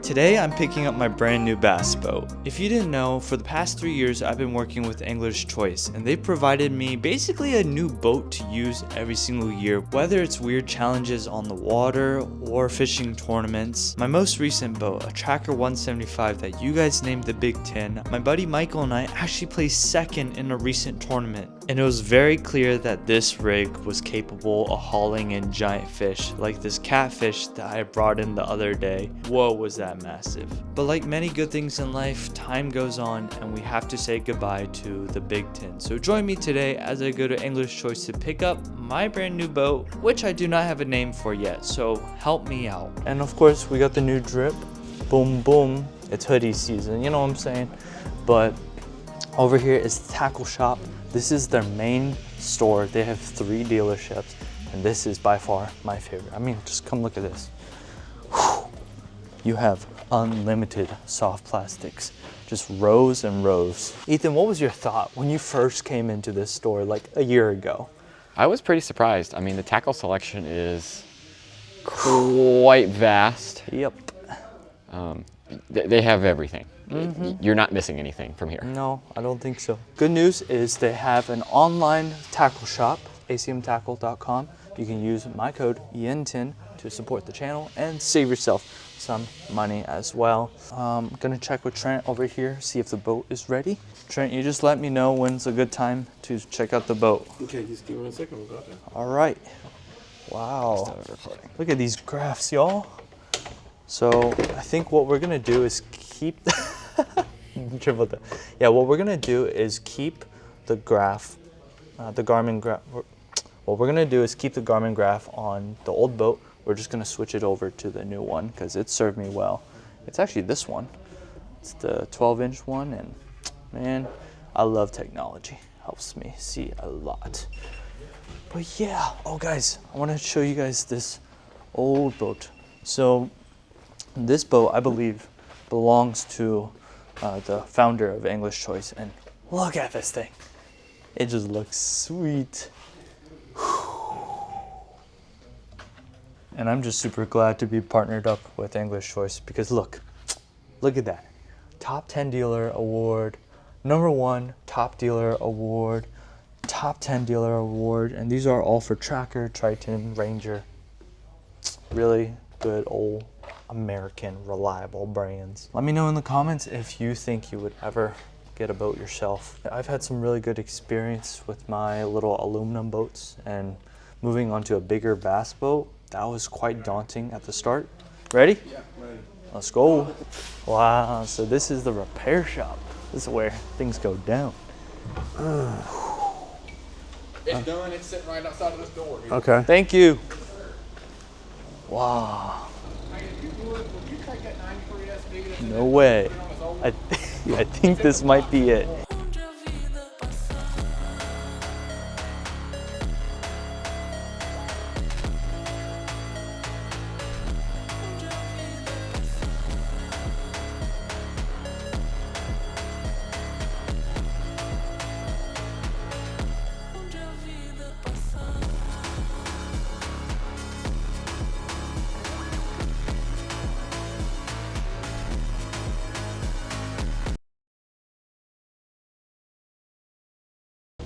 Today I'm picking up my brand new bass boat. If you didn't know, for the past 3 years I've been working with Angler's Choice, and they provided me basically a new boat to use every single year, whether it's weird challenges on the water or fishing tournaments. My most recent boat, a Tracker 175 that you guys named the Big Ten, my buddy Michael and I actually placed second in a recent tournament. And it was very clear that this rig was capable of hauling in giant fish, like this catfish that I brought in the other day. Whoa, was that massive. But like many good things in life, time goes on and we have to say goodbye to the Big Ten. So join me today as I go to Angler's Choice to pick up my brand new boat, which I do not have a name for yet, so help me out. And of course, we got the new drip. Boom, boom. It's hoodie season, you know what I'm saying? But over here is the tackle shop. This is their main store. They have 3 dealerships, and this is by far my favorite. I mean, just come look at this. Whew. You have unlimited soft plastics, just rows and rows. Ethan, what was your thought when you first came into this store like a year ago? I was pretty surprised. I mean, the tackle selection is quite vast. Yep. They have everything. You're not missing anything from here. No, I don't think so. Good news is they have an online tackle shop, acmtackle.com. You can use my code EN10 to support the channel and save yourself some money as well. I'm gonna check with Trent over here, see if the boat is ready. Trent, you just let me know when's a good time to check out the boat. Okay, just give me 1 second, we'll go out there. All right. Wow. Look at these graphs, y'all. So I think what we're gonna do is keep triple that. Yeah, what we're gonna do is keep the graph, the Garmin graph. What we're gonna do is keep the Garmin graph on the old boat. We're just gonna switch it over to the new one because it served me well. It's actually this one. It's the 12-inch one, and man, I love technology. Helps me see a lot. But yeah, oh guys, I want to show you guys this old boat. So this boat, I believe, belongs to the founder of Angler's Choice, and look at this thing. It just looks sweet. And I'm just super glad to be partnered up with Angler's Choice because look at that. Top 10 dealer award, #1 top dealer award, top 10 dealer award, and these are all for Tracker, Triton, Ranger. Really good old American reliable brands. Let me know in the comments if you think you would ever get a boat yourself. I've had some really good experience with my little aluminum boats, and moving onto a bigger bass boat, that was quite daunting at the start. Ready? Yeah, ready. Let's go. Wow, so this is the repair shop. This is where things go down. It's done, it's sitting right outside of this door here. Okay. Thank you. Wow. Hey, if you would you take that 93 SD? No way. I think this might be it.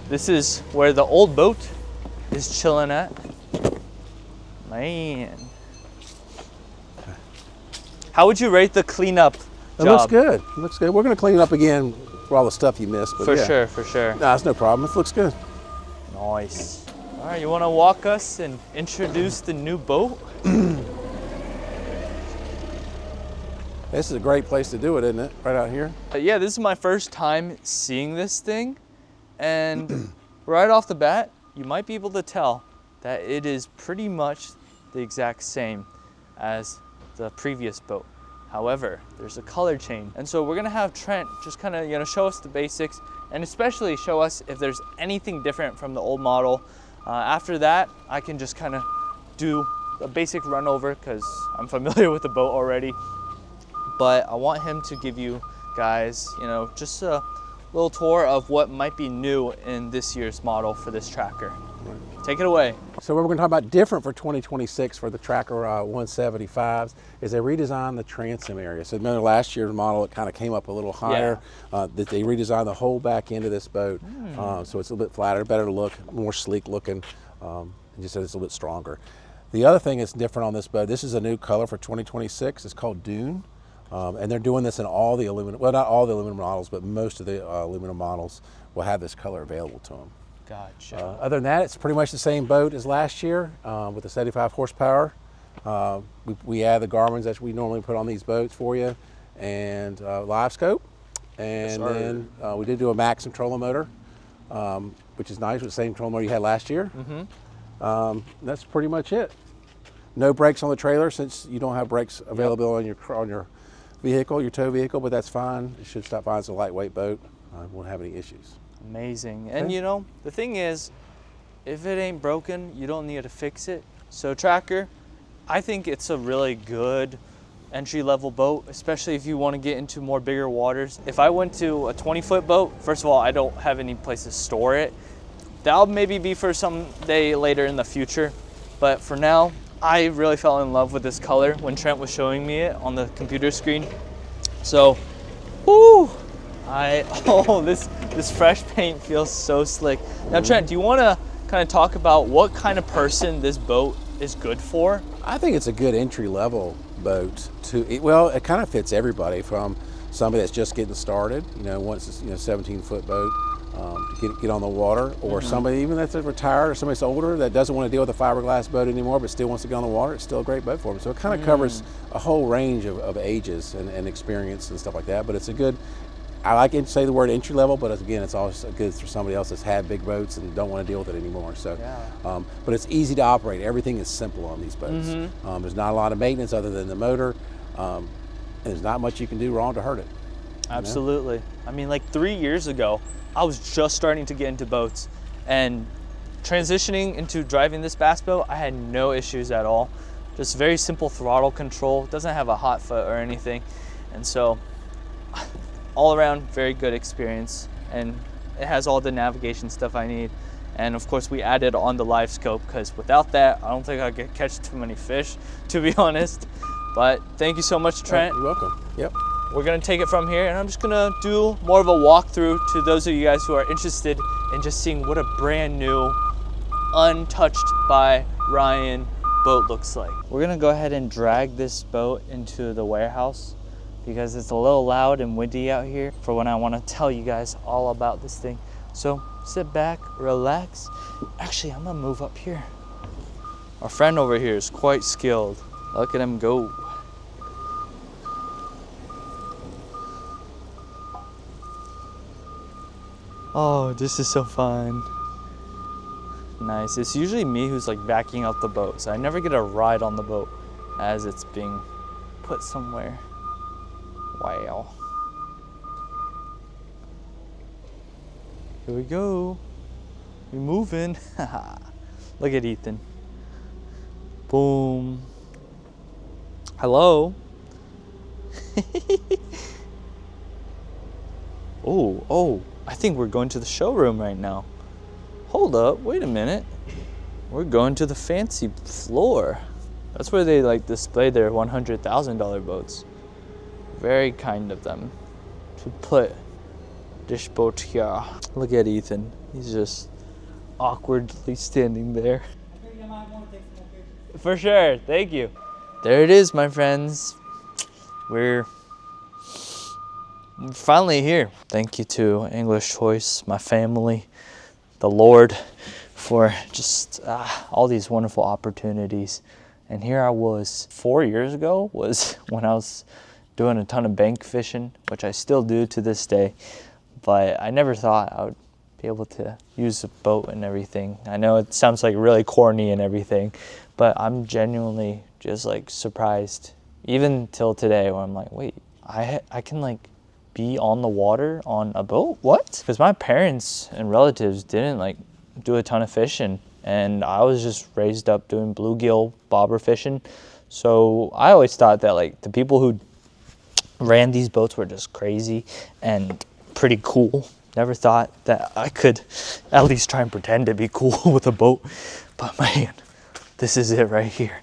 This is where the old boat is chilling at. Man. How would you rate the cleanup job? It looks good. It looks good. We're going to clean it up again for all the stuff you missed. But For yeah. sure, for sure. Nah, it's no problem. It looks good. Nice. All right, you want to walk us and introduce the new boat? This is a great place to do it, isn't it? Right out here. Yeah, this is my first time seeing this thing. And right off the bat, you might be able to tell that it is pretty much the exact same as the previous boat. However, there's a color change. And so we're gonna have Trent just kind of, show us the basics and especially show us if there's anything different from the old model. After that, I can just kind of do a basic run over because I'm familiar with the boat already. But I want him to give you guys, just a little tour of what might be new in this year's model for this Tracker. Take it away. So what we're going to talk about different for 2026 for the Tracker 175s is they redesigned the transom area. So remember last year's model, it kind of came up a little higher. That they redesigned the whole back end of this boat, so it's a little bit flatter, better to look, more sleek looking, and just said it's a little bit stronger. The other thing that's different on this boat, this is a new color for 2026. It's called Dune, and they're doing this in all the aluminum. Well, not all the aluminum models, but most of the aluminum models will have this color available to them. Gotcha. Other than that, it's pretty much the same boat as last year with the 75 horsepower. We add the Garmins that we normally put on these boats for you, and live scope. And then we did do a Maxim trolling motor, which is nice with the same trolling motor you had last year. That's pretty much it. No brakes on the trailer since you don't have brakes available on your vehicle, your tow vehicle, but that's fine. It should stop fine. It's a lightweight boat. Won't have any issues. Amazing. And you know, the thing is, if it ain't broken, you don't need to fix it. So Tracker, I think it's a really good entry-level boat, especially if you want to get into more bigger waters. If I went to a 20-foot boat, first of all, I don't have any place to store it. That'll maybe be for some day later in the future. But for now, I really fell in love with this color when Trent was showing me it on the computer screen. So, whoo! This fresh paint feels so slick. Now Trent, do you want to kind of talk about what kind of person this boat is good for? I think it's a good entry-level boat. It kind of fits everybody, from somebody that's just getting started, once it's 17-foot boat, to get on the water, or somebody even that's retired or somebody that's older that doesn't want to deal with a fiberglass boat anymore but still wants to get on the water. It's still a great boat for them. So it kind of covers a whole range of ages and experience and stuff like that. But it's a good, I like to say the word entry level, but again, it's always good for somebody else that's had big boats and don't want to deal with it anymore. So, but it's easy to operate. Everything is simple on these boats. There's not a lot of maintenance other than the motor. And there's not much you can do wrong to hurt it. Absolutely. I mean, like 3 years ago, I was just starting to get into boats, and transitioning into driving this bass boat, I had no issues at all. Just very simple throttle control. It doesn't have a hot foot or anything. And so all around, very good experience, and it has all the navigation stuff I need. And of course, we added on the live scope, because without that, I don't think I could catch too many fish, to be honest. But thank you so much, Trent. You're welcome. Yep. We're gonna take it from here, and I'm just gonna do more of a walkthrough to those of you guys who are interested in just seeing what a brand new, untouched by Ryan boat looks like. We're gonna go ahead and drag this boat into the warehouse because it's a little loud and windy out here for when I wanna tell you guys all about this thing. So sit back, relax. Actually, I'm gonna move up here. Our friend over here is quite skilled. Look at him go. Oh, this is so fun. Nice. It's usually me who's like backing out the boat, so I never get a ride on the boat as it's being put somewhere. Wow. Here we go. We're moving. Look at Ethan. Boom. Hello. Oh, I think we're going to the showroom right now. Hold up, wait a minute. We're going to the fancy floor. That's where they like display their $100,000 boats. Very kind of them to put this boat here. Look at Ethan. He's just awkwardly standing there. For sure, thank you. There it is, my friends. We're finally here. Thank you to English Choice, my family, the Lord, for just all these wonderful opportunities. And here I was 4 years ago was when I was doing a ton of bank fishing, which I still do to this day. But I never thought I would be able to use a boat and everything. I know it sounds like really corny and everything, but I'm genuinely just like surprised, even till today, where I'm like, wait, I can like be on the water on a boat? What? Because my parents and relatives didn't like do a ton of fishing, and I was just raised up doing bluegill bobber fishing. So I always thought that like the people who ran these boats were just crazy and pretty cool. Never thought that I could at least try and pretend to be cool with a boat. But man, this is it right here.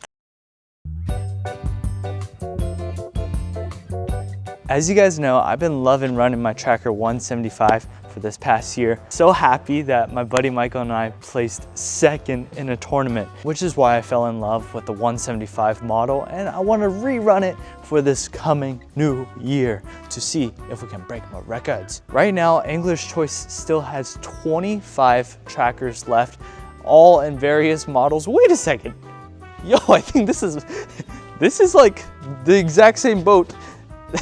As you guys know, I've been loving running my Tracker 175 for this past year. So happy that my buddy Michael and I placed second in a tournament, which is why I fell in love with the 175 model, and I want to rerun it for this coming new year to see if we can break my records. Right now, Angler's Choice still has 25 trackers left, all in various models. Wait a second. Yo, I think this is like the exact same boat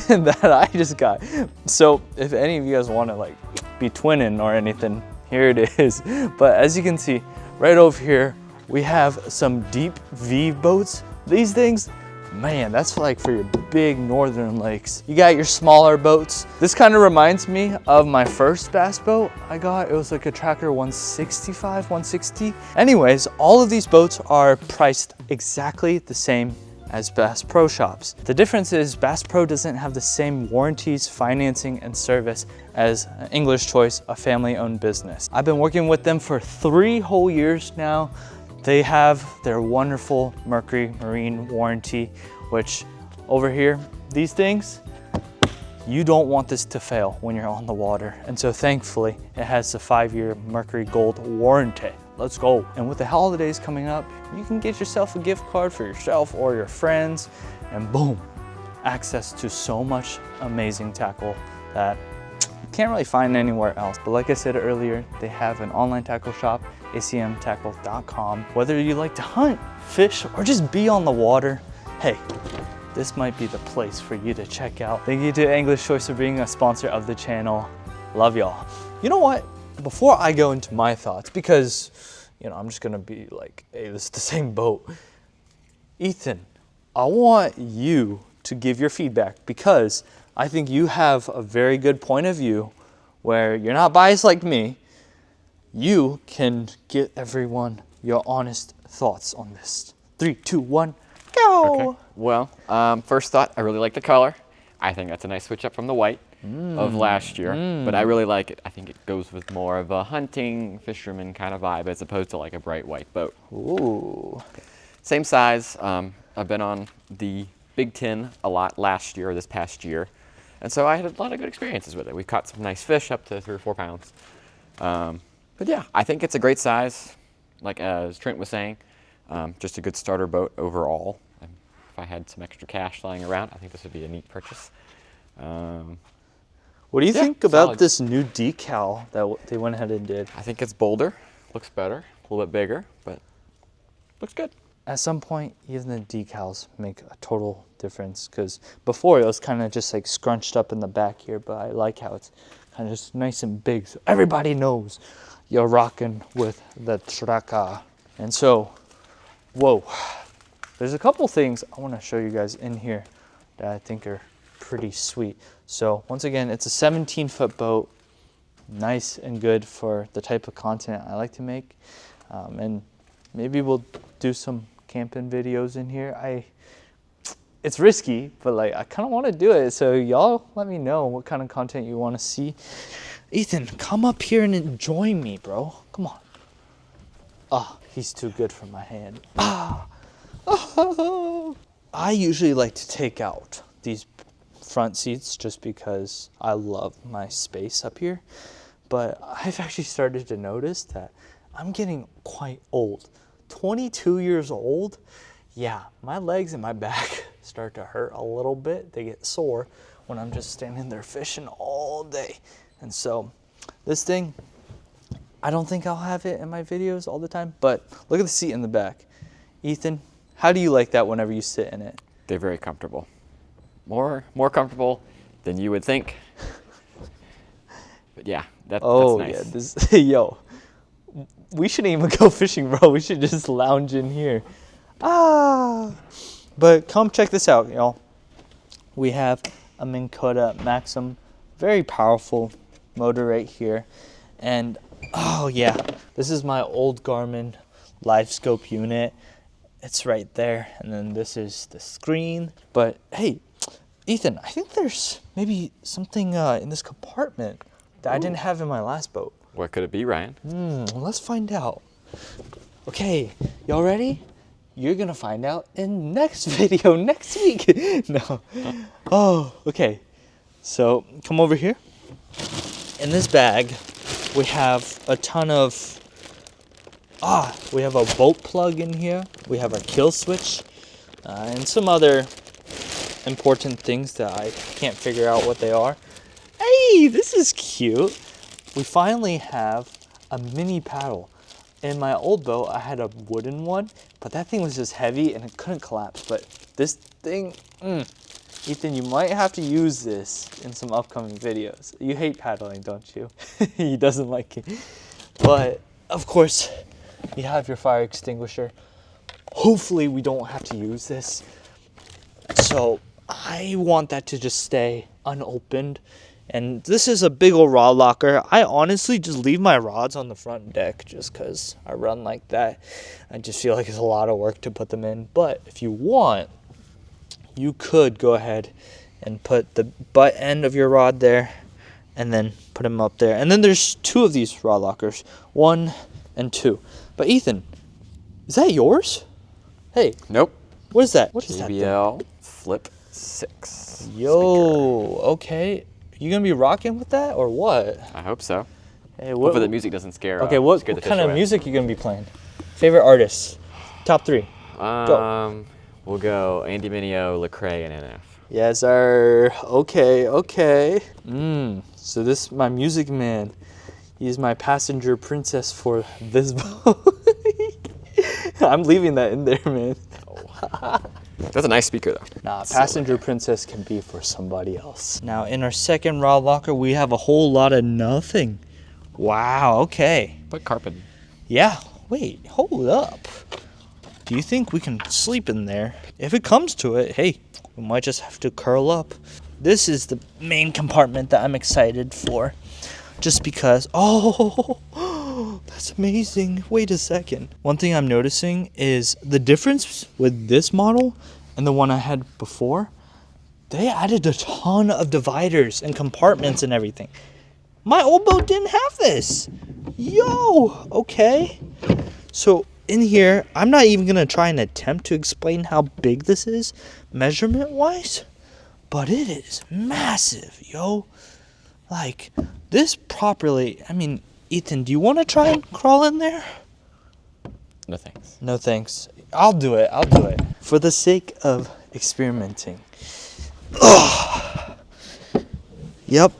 that I just got. So if any of you guys want to like be twinning or anything, here it is. But as you can see right over here, we have some deep V boats. These things, man, that's like for your big northern lakes. You got your smaller boats. This kind of reminds me of my first bass boat I got. It was like a Tracker 165, 160. Anyways, all of these boats are priced exactly the same as Bass Pro shops. The difference is Bass Pro doesn't have the same warranties, financing, and service as Angler's Choice, a family-owned business. I've been working with them for 3 whole years now. They have their wonderful Mercury Marine warranty, which over here, these things, you don't want this to fail when you're on the water. And so thankfully, it has a 5-year Mercury Gold warranty. Let's go. And with the holidays coming up, you can get yourself a gift card for yourself or your friends, and boom, access to so much amazing tackle that you can't really find anywhere else. But like I said earlier, they have an online tackle shop, acmtackle.com. Whether you like to hunt, fish, or just be on the water, hey, this might be the place for you to check out. Thank you to Angler's Choice for being a sponsor of the channel. Love y'all. You know what? Before I go into my thoughts, because you know, I'm just gonna be like, hey, this is the same boat. Ethan, I want you to give your feedback because I think you have a very good point of view where you're not biased like me. You can get everyone your honest thoughts on this. 3, 2, 1, go! Okay. Well, first thought, I really like the color. I think that's a nice switch up from the white of last year, but I really like it. I think it goes with more of a hunting, fisherman kind of vibe as opposed to like a bright white boat. Ooh. Same size. I've been on the Big 10 a lot last year, or this past year, and so I had a lot of good experiences with it. We caught some nice fish up to 3 or 4 pounds. But yeah, I think it's a great size. Like as Trent was saying, just a good starter boat overall. If I had some extra cash lying around, I think this would be a neat purchase. What do you think about solid. this new decal that they went ahead and did? I think it's bolder, looks better, a little bit bigger, but looks good. At some point, even the decals make a total difference, because before it was kind of just like scrunched up in the back here, but I like how it's kind of just nice and big, so everybody knows you're rocking with the Tracker. And so, whoa, there's a couple things I want to show you guys in here that I think are pretty sweet. So once again, it's a 17-foot boat, nice and good for the type of content I like to make. And maybe we'll do some camping videos in here. It's risky, but like I kind of want to do it. So y'all let me know what kind of content you want to see. Ethan, come up here and join me, bro. Come on. Ah, he's too good for my hand. I usually like to take out these front seats just because I love my space up here. But I've actually started to notice that I'm getting quite old. 22 years old. Yeah, my legs and my back start to hurt a little bit. They get sore when I'm just standing there fishing all day. And so this thing, I don't think I'll have it in my videos all the time, but look at the seat in the back. Ethan, how do you like that whenever you sit in it? They're very comfortable. More comfortable than you would think. But yeah, that's nice. Yeah, yo, we shouldn't even go fishing, bro. We should just lounge in here. But come check this out, y'all. We have a Minn Kota Maxim, very powerful motor right here. And oh yeah, this is my old Garmin live scope unit. It's right there, and then this is the screen. But hey, Ethan, I think there's maybe something in this compartment that I didn't have in my last boat. What could it be, Ryan? Let's find out. Okay, y'all ready? You're gonna find out in next video next week. No. Oh, okay. So come over here. In this bag, we have a ton of. We have a boat plug in here. We have our kill switch, and some other important things that I can't figure out what they are. Hey, this is cute. We finally have a mini paddle. In my old boat, I had a wooden one, but that thing was just heavy and it couldn't collapse. But this thing, Ethan, you might have to use this in some upcoming videos. You hate paddling, don't you? He doesn't like it. But, of course, you have your fire extinguisher. Hopefully we don't have to use this. So I want that to just stay unopened. And this is a big old rod locker. I honestly just leave my rods on the front deck just because I run like that. I just feel like it's a lot of work to put them in. But if you want, you could go ahead and put the butt end of your rod there and then put them up there. And then there's 2 of these rod lockers, 1 and 2. But Ethan, is that yours? Hey. Nope. What is that? What is that? JBL Flip 6. Yo, okay. You gonna be rocking with that or what? I hope so. Hey, Hopefully the music doesn't scare. Okay, what scare the fish kind of away. music you gonna be playing? Favorite artists? Top 3. Go. We'll go Andy Mineo, Lecrae, and NF. Yes, sir. Okay. So this is my music man. He's my passenger princess for this boat. I'm leaving that in there, man. That's a nice speaker, though. Nah, passenger princess can be for somebody else. Now, in our second rod locker, we have a whole lot of nothing. Wow, okay. Put carpet. Yeah, wait, hold up. Do you think we can sleep in there? If it comes to it, hey, we might just have to curl up. This is the main compartment that I'm excited for. Just because, oh, that's amazing. Wait a second. One thing I'm noticing is the difference with this model and the one I had before. They added a ton of dividers and compartments and everything. My old boat didn't have this. Yo, okay. So in here, I'm not even gonna try and attempt to explain how big this is measurement-wise, but it is massive, yo. Like, this properly, I mean, Ethan, do you want to try and crawl in there? No thanks. No thanks. I'll do it. For the sake of experimenting. Ugh. Yep.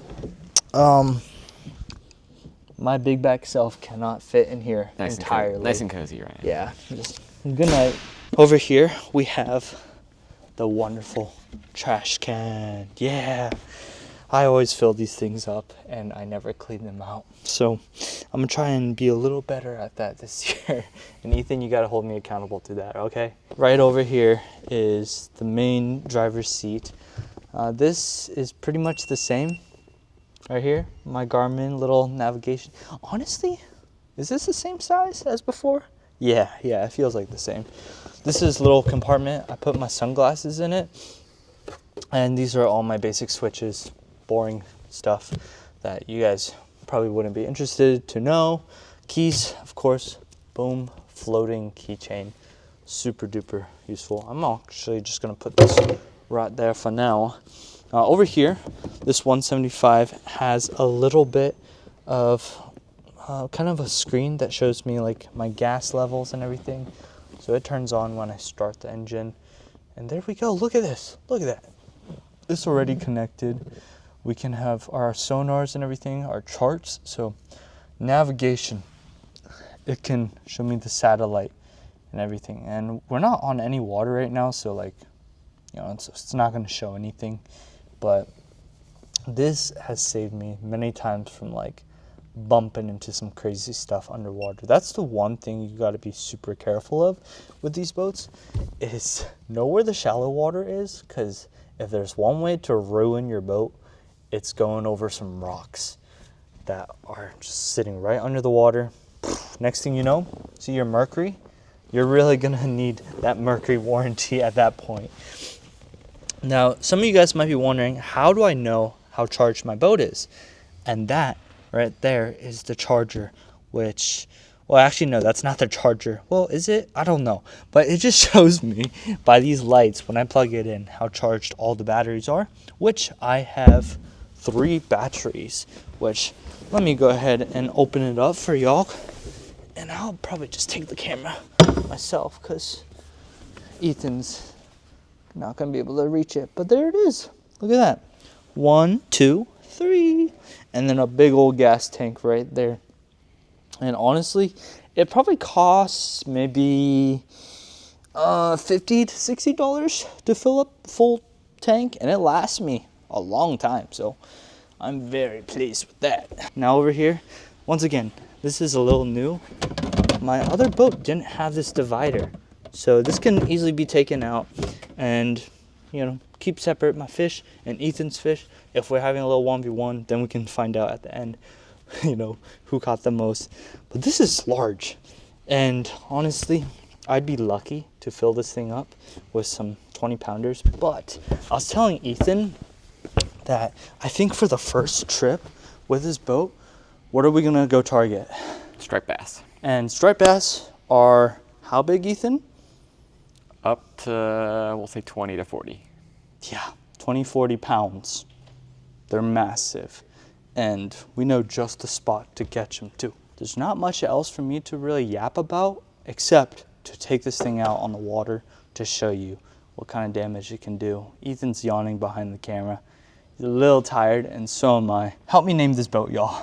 My big back self cannot fit in here entirely. Nice and cozy, right? Yeah. Just, good night. Over here, we have the wonderful trash can. Yeah. I always fill these things up and I never clean them out. So I'm gonna try and be a little better at that this year. And Ethan, you gotta hold me accountable to that, okay? Right over here is the main driver's seat. This is pretty much the same. Right here, my Garmin little navigation. Honestly, is this the same size as before? Yeah, it feels like the same. This is a little compartment. I put my sunglasses in it. And these are all my basic switches. Boring stuff that you guys probably wouldn't be interested to know. Keys, of course, boom, floating keychain, super duper useful. I'm actually just gonna put this right there for now. Over here, this 175 has a little bit of kind of a screen that shows me like my gas levels and everything. So it turns on when I start the engine. And there we go, look at this, look at that. It's already connected. We can have our sonars and everything, our charts. So navigation, it can show me the satellite and everything. And we're not on any water right now, so like, you know, it's not gonna show anything. But this has saved me many times from like bumping into some crazy stuff underwater. That's the one thing you gotta be super careful of with these boats, is know where the shallow water is, because if there's one way to ruin your boat, it's going over some rocks that are just sitting right under the water. Next thing you know, see your mercury? You're really gonna need that mercury warranty at that point. Now, some of you guys might be wondering, how do I know how charged my boat is? And that right there is the charger, which, well, actually, no, that's not the charger. Well, is it? I don't know. But it just shows me by these lights when I plug it in how charged all the batteries are, which I have 3 batteries, which let me go ahead and open it up for y'all. And I'll probably just take the camera myself because Ethan's not going to be able to reach it. But there it is. Look at that. 1, 2, 3. And then a big old gas tank right there. And honestly, it probably costs maybe $50 to $60 to fill up the full tank. And it lasts me a long time. So I'm very pleased with that. Now over here, once again, this is a little new. My other boat didn't have this divider. So this can easily be taken out and, you know, keep separate my fish and Ethan's fish. If we're having a little 1v1, then we can find out at the end, you know, who caught the most. But this is large. And honestly, I'd be lucky to fill this thing up with some 20-pounders. But I was telling Ethan that I think for the first trip with this boat, what are we going to go target? Striped bass. And striped bass are how big, Ethan? Up to, we'll say 20 to 40. Yeah, 20, 40 pounds. They're massive. And we know just the spot to catch them too. There's not much else for me to really yap about except to take this thing out on the water to show you what kind of damage it can do. Ethan's yawning behind the camera. He's a little tired and so am I. Help me name this boat, y'all.